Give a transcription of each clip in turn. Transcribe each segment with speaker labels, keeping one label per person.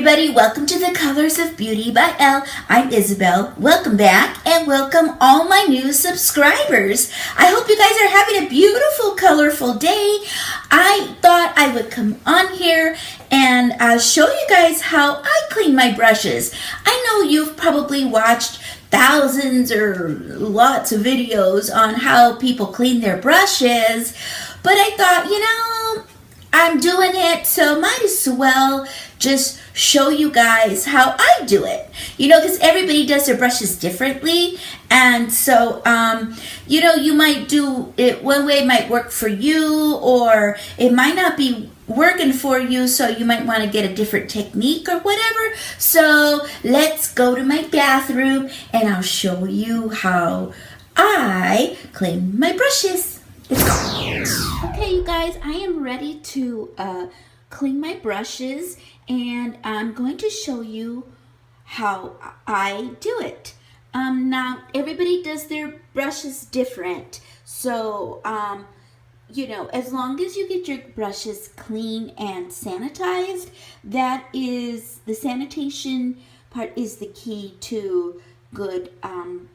Speaker 1: everybody, welcome to The Colors of Beauty by Elle. I'm Isabel. Welcome back and welcome all my new subscribers. I hope you guys are having a beautiful, colorful day. I thought I would come on here and show you guys how I clean my brushes. I know you've probably watched thousands or lots of videos on how people clean their brushes, but I thought, I'm doing it, so might as well just show you guys how I do it. Because everybody does their brushes differently, and so, you might do it one way, might work for you, or it might not be working for you, so you might want to get a different technique or whatever. So let's go to my bathroom, and I'll show you how I clean my brushes. Okay, you guys, I am ready to clean my brushes, and I'm going to show you how I do it. Now, everybody does their brushes different, so, as long as you get your brushes clean and sanitized, the sanitation part is the key to good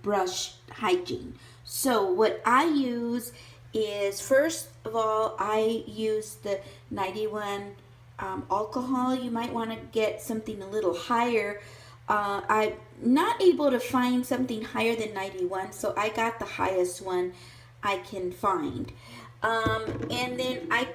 Speaker 1: brush hygiene. So what I use is, first of all, I use the 91 alcohol. You might want to get something a little higher. I'm not able to find something higher than 91, so I got the highest one I can find. And then I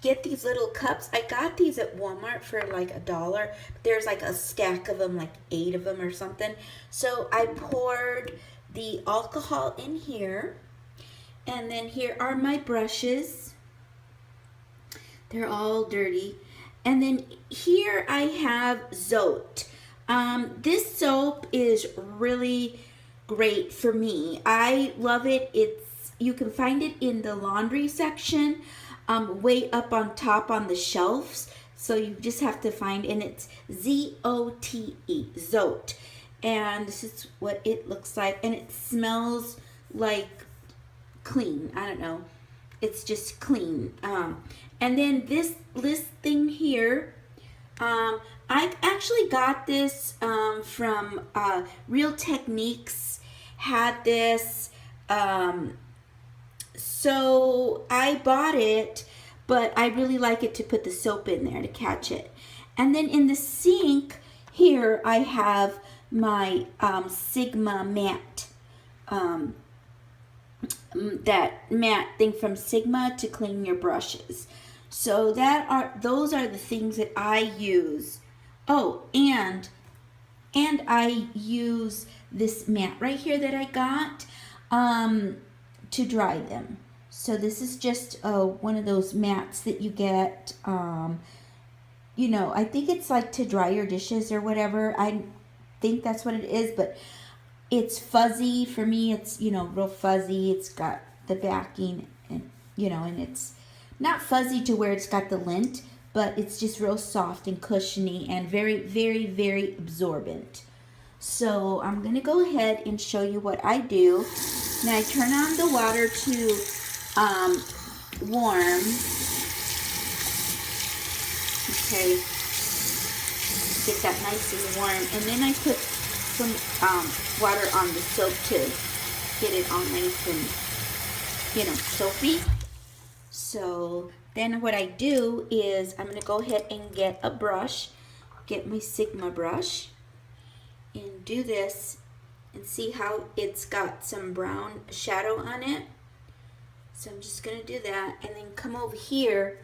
Speaker 1: get these little cups. I got these at Walmart for like $1. There's like a stack of them, like 8 of them or something. So I poured the alcohol in here. And then here are my brushes. They're all dirty. And then here I have Zote. This soap is really great for me. I love it. You can find it in the laundry section, way up on top on the shelves. So you just have to find, and it's Z-O-T-E, Zote. And this is what it looks like. And it smells like clean. I don't know. It's just clean. And then this thing here, I actually got this from Real Techniques. Had this. So I bought it, but I really like it to put the soap in there to catch it. And then in the sink here, I have my Sigma matte. That matte thing from Sigma to clean your brushes. So those are the things that I use. Oh, and I use this mat right here that I got to dry them. So this is just one of those mats that you get. I think it's like to dry your dishes or whatever. I think that's what it is, but it's fuzzy. For me, it's, real fuzzy. It's got the backing and, and it's not fuzzy to where it's got the lint, but it's just real soft and cushiony and very, very, very absorbent. So I'm going to go ahead and show you what I do. Now I turn on the water to warm. Okay. Get that nice and warm. And then I put some water on the soap to get it all nice and, soapy. So then what I do is I'm going to go ahead and get a brush, get my Sigma brush, and do this and see how it's got some brown shadow on it. So I'm just going to do that and then come over here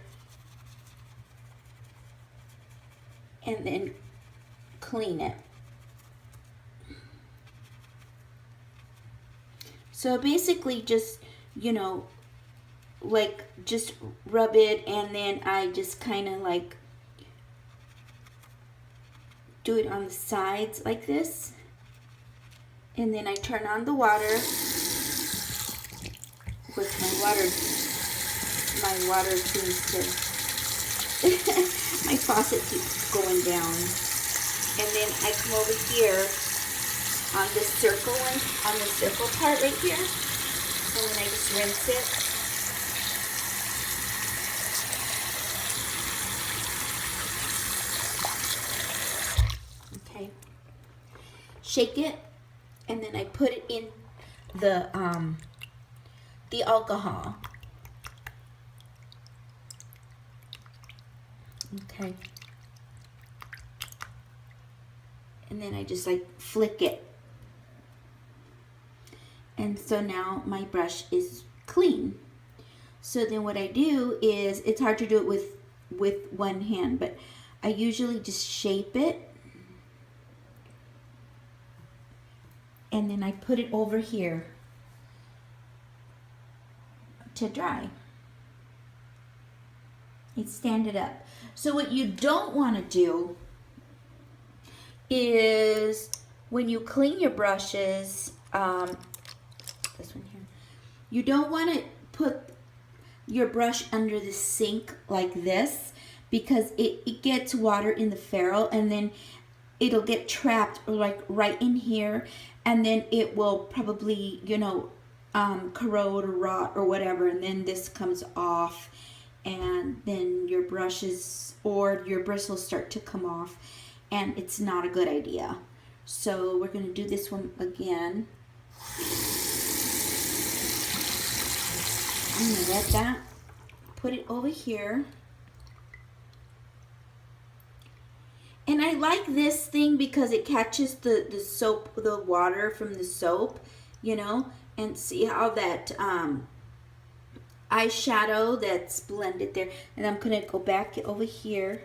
Speaker 1: and then clean it. So basically just, just rub it, and then I just kind of like do it on the sides like this. And then I turn on the water. With my water seems to, my faucet keeps going down. And then I come over here on this circle part right here, and then I just rinse it. shake it, and then I put it in the alcohol. Okay. And then I just like flick it. And so now my brush is clean. So then what I do is, it's hard to do it with one hand, but I usually just shape it. And then I put it over here to dry. I stand it up. So what you don't want to do is when you clean your brushes, this one here, you don't want to put your brush under the sink like this, because it gets water in the ferrule, and then it'll get trapped like right in here, and then it will probably, you know, corrode or rot or whatever, and then this comes off, and then your brushes or your bristles start to come off, and it's not a good idea. So we're going to do this one again. I'm going to let that, put it over here. And I like this thing because it catches the soap, the water from the soap, you know, and see how that eyeshadow that's blended there. And I'm going to go back over here,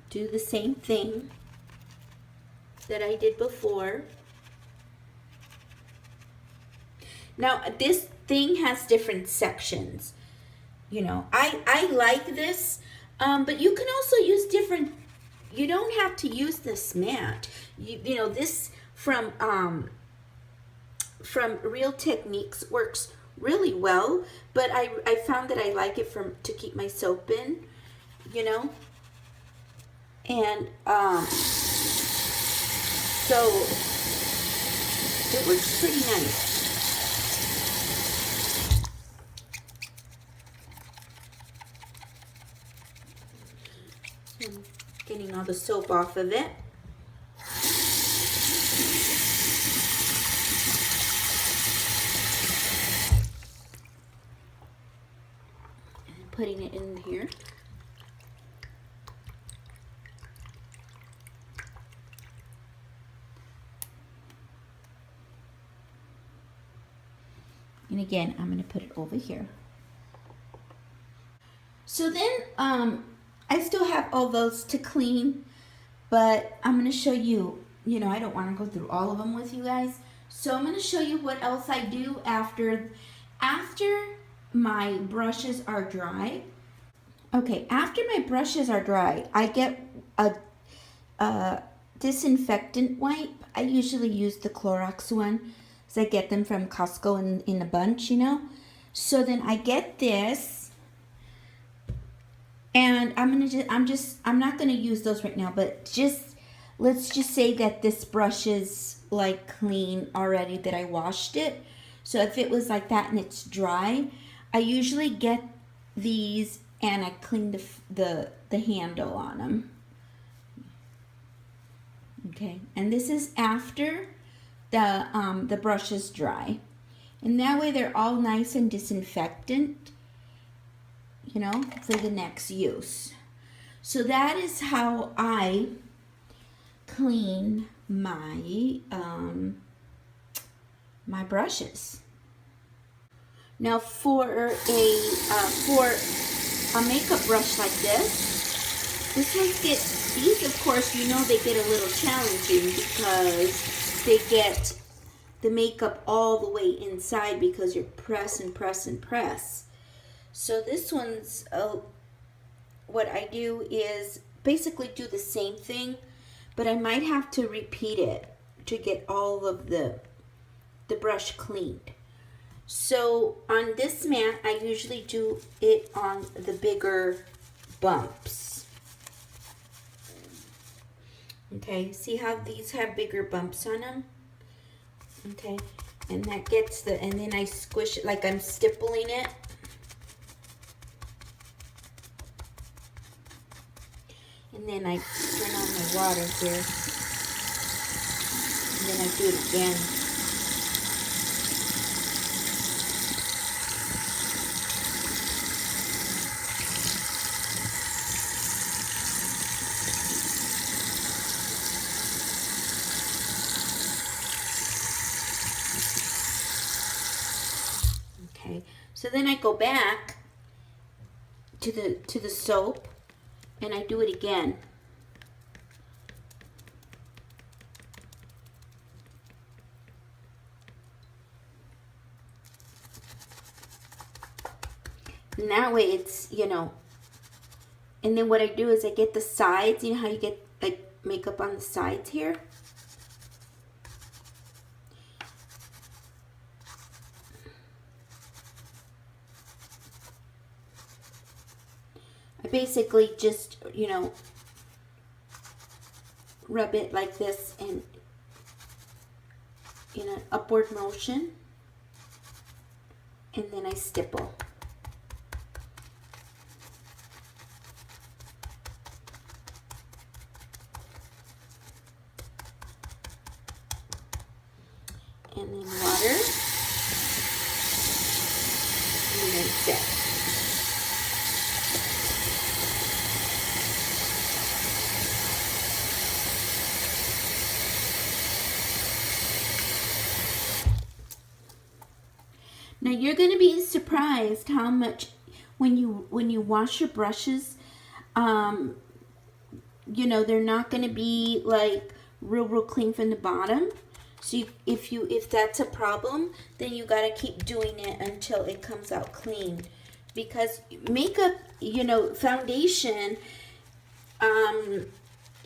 Speaker 1: do the same thing that I did before. Now this thing has different sections, you know. I like this, but you can also use different. You don't have to use this matte. You know, this from Real Techniques works really well, but I found that I like it to keep my soap in, you know. And so it works pretty nice. Getting all the soap off of it. And putting it in here. And again, I'm going to put it over here. So then, I still have all those to clean, but I'm going to show you, you know, I don't want to go through all of them with you guys. So I'm going to show you what else I do after my brushes are dry. Okay, after my brushes are dry, I get a disinfectant wipe. I usually use the Clorox one, because I get them from Costco in a bunch, you know. So then I get this. And I'm not gonna use those right now, but let's just say that this brush is like clean already, that I washed it. So if it was like that and it's dry, I usually get these and I clean the handle on them. Okay, and this is after the brush is dry, and that way they're all nice and disinfectant, you know, for the next use. So that is how I clean my my brushes. Now for a makeup brush like this ones these of course, you know, they get a little challenging because they get the makeup all the way inside because you press and press and press. So this one's, what I do is basically do the same thing, but I might have to repeat it to get all of the brush cleaned. So on this mat, I usually do it on the bigger bumps. Okay, see how these have bigger bumps on them? Okay, and that gets and then I squish it like I'm stippling it. And then I turn on my water here. then I do it again. Okay, so then I go back to the soap and I do it again. And that way it's, you know, and then what I do is I get the sides, you know how you get like makeup on the sides here? I basically just, you know, rub it like this and in an upward motion, and then I stipple. And then water, and then set. Now you're going to be surprised how much when you wash your brushes, you know, they're not going to be like real clean from the bottom. So if that's a problem, then you got to keep doing it until it comes out clean. Because makeup, you know, foundation,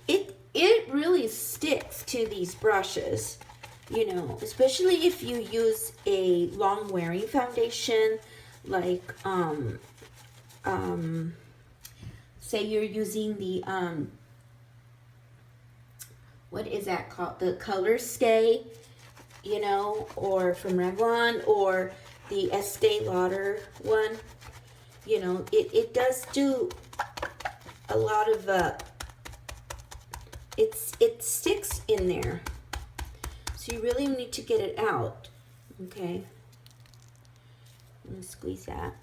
Speaker 1: it really sticks to these brushes, you know, especially if you use a long wearing foundation, like say you're using the what is that called? The Color Stay, you know, or from Revlon, or the Estee Lauder one. You know, it does do a lot of, it sticks in there. So you really need to get it out. Okay. I'm going to squeeze that.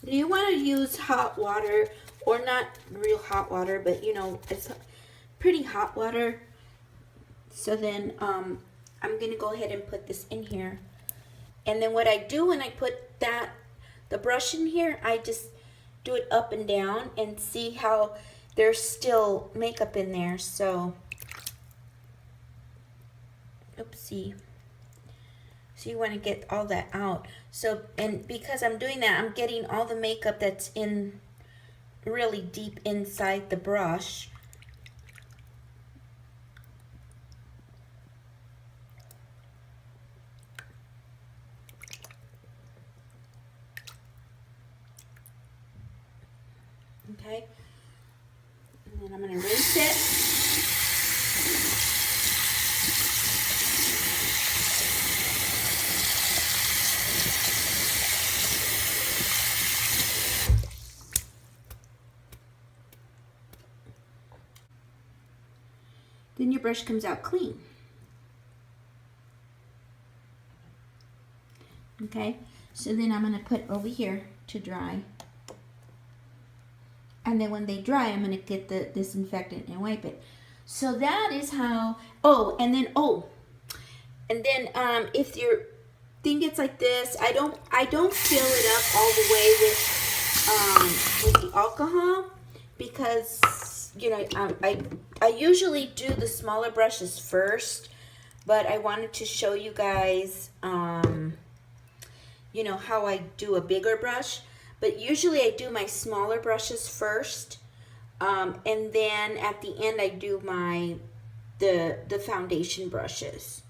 Speaker 1: You want to use hot water, or not real hot water, but you know, it's pretty hot water. So then I'm going to go ahead and put this in here. And then what I do when I put the brush in here, I just do it up and down and see how there's still makeup in there. So, oopsie. So you want to get all that out. So, and because I'm doing that, I'm getting all the makeup that's in really deep inside the brush. Okay. And then I'm going to rinse it. Then your brush comes out clean. Okay, so then I'm going to put over here to dry. And then when they dry, I'm going to get the disinfectant and wipe it. So that is how, and then if your thing gets like this, I don't fill it up all the way with the alcohol, because, you know, I usually do the smaller brushes first, but I wanted to show you guys, you know, how I do a bigger brush. But usually I do my smaller brushes first, and then at the end I do the foundation brushes.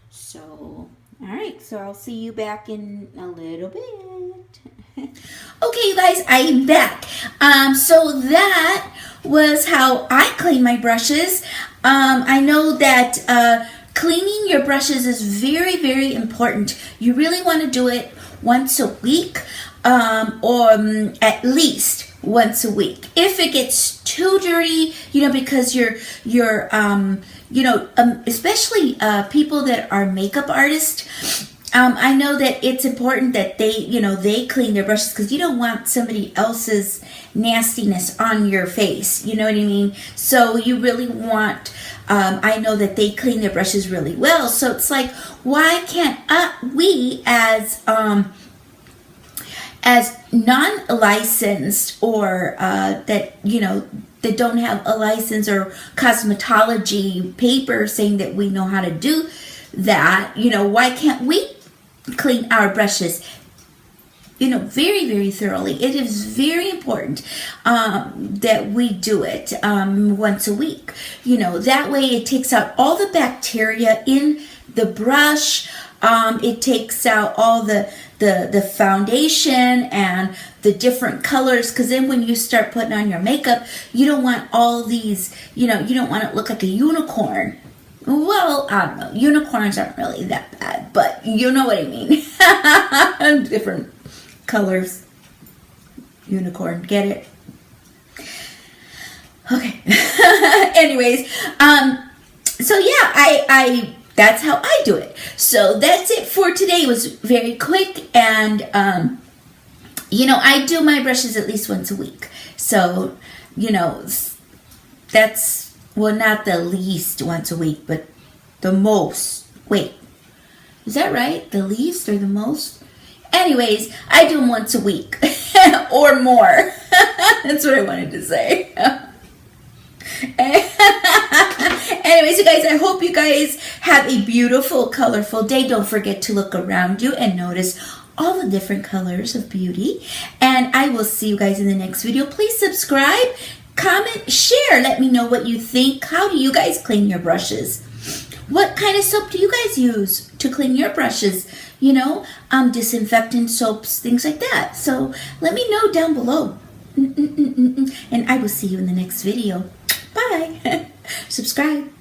Speaker 1: So, all right, so I'll see you back in a little bit. Okay, you guys, I am back. So that was how I clean my brushes. I know that cleaning your brushes is very, very important. You really want to do it once a week, or at least once a week. If it gets too dirty, because you're especially people that are makeup artists, I know that it's important that they clean their brushes, because you don't want somebody else's nastiness on your face. You know what I mean? So you really want, I know that they clean their brushes really well. So it's like, why can't we as non-licensed, or that don't have a license or cosmetology paper saying that we know how to do that, why can't we clean our brushes very, very thoroughly? It is very important that we do it once a week. That way it takes out all the bacteria in the brush. It takes out all the foundation and the different colors, because then when you start putting on your makeup, you don't want all these, you don't want it to look like a unicorn. Well, I don't know. Unicorns aren't really that bad, but you know what I mean. Different colors. Unicorn. Get it? Okay. Anyways, so yeah, I that's how I do it. So that's it for today. It was very quick, and I do my brushes at least once a week. So, that's, well, not the least once a week, but the most. Wait, is that right? The least or the most? Anyways, I do them once a week or more. That's what I wanted to say. Anyways, you guys, I hope you guys have a beautiful, colorful day. Don't forget to look around you and notice all the different colors of beauty. And I will see you guys in the next video. Please subscribe, comment, share. Let me know what you think. How do you guys clean your brushes? What kind of soap do you guys use to clean your brushes? Disinfectant soaps, things like that. So let me know down below. And I will see you in the next video. Bye. Subscribe.